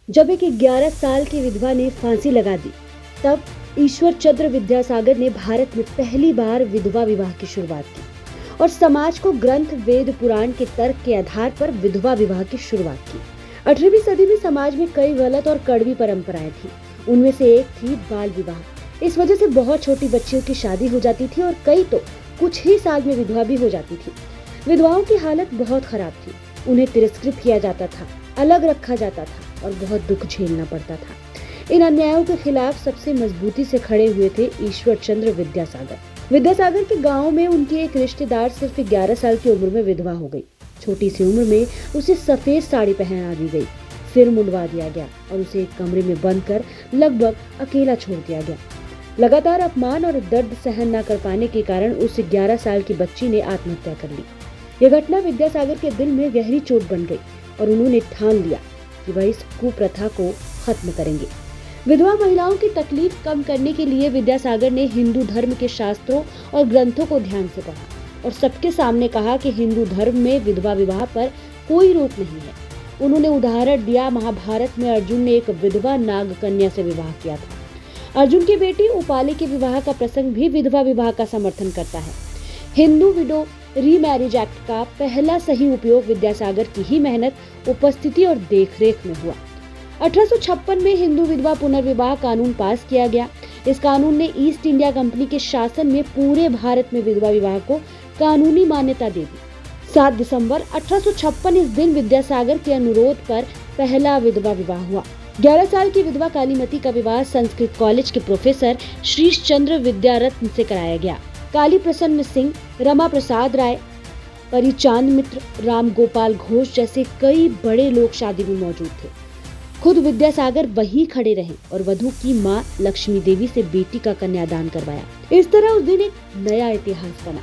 जब एक 11 साल की विधवा ने फांसी लगा दी, तब ईश्वर चंद्र विद्यासागर ने भारत में पहली बार विधवा विवाह की शुरुआत की और समाज को ग्रंथ वेद पुराण के तर्क के आधार पर विधवा विवाह की शुरुआत की। 18वीं सदी में समाज में कई गलत और कड़वी परंपराएं थी। उनमें से एक थी बाल विवाह। इस वजह से बहुत छोटी बच्चियों की शादी हो जाती थी और कई तो कुछ ही साल में विधवा भी हो जाती थी। विधवाओं की हालत बहुत खराब थी। उन्हें तिरस्कृत किया जाता था, अलग रखा जाता था और बहुत दुख झेलना पड़ता था। इन अन्यायों के खिलाफ सबसे मजबूती से खड़े हुए थे ईश्वर चंद्र विद्यासागर। विद्यासागर के गांव में उनकी एक रिश्तेदार सिर्फ 11 साल की उम्र में विधवा हो गई। छोटी सी उम्र में उसे सफेद साड़ी पहना दी गई, सिर मुंडवा दिया गया और उसे एक कमरे में बंद कर लगभग अकेला छोड़ दिया गया। लगातार अपमान और दर्द सहन न कर पाने के कारण उस 11 साल की बच्ची ने आत्महत्या कर ली। यह घटना विद्यासागर के दिल में गहरी चोट बन गई और उन्होंने ठान लिया कि वह इस कुप्रथा को खत्म करेंगे। विधवा महिलाओं की तकलीफ कम करने के लिए विद्यासागर ने हिंदू धर्म के शास्त्रों और ग्रंथों को ध्यान से पढ़ा और सबके सामने कहा कि हिंदू धर्म में विधवा विवाह पर कोई रोक नहीं है। उन्होंने उदाहरण दिया, महाभारत में अर्जुन ने एक विधवा नाग कन्या से विवाह किया था। अर्जुन की बेटी उपाली के विवाह का प्रसंग भी विधवा विवाह का समर्थन करता है। हिंदू विडो रीमैरिज एक्ट का पहला सही उपयोग विद्यासागर की ही मेहनत, उपस्थिति और देखरेख में हुआ। 1856 में हिंदू विधवा पुनर्विवाह कानून पास किया गया। इस कानून ने ईस्ट इंडिया कंपनी के शासन में पूरे भारत में विधवा विवाह को कानूनी मान्यता दे दी। 7 दिसंबर 1856 इस दिन विद्यासागर के अनुरोध पर पहला विधवा विवाह हुआ। 11 साल की विधवा कालीमती का विवाह संस्कृत कॉलेज के प्रोफेसर श्रीश चंद्र विद्यारत्न से कराया गया। काली प्रसन्न सिंह, रमा प्रसाद राय, परिचांद मित्र, राम गोपाल घोष जैसे कई बड़े लोग शादी में मौजूद थे। खुद विद्यासागर वहीं खड़े रहे और वधू की मां लक्ष्मी देवी से बेटी का कन्यादान करवाया। इस तरह उस दिन एक नया इतिहास बना।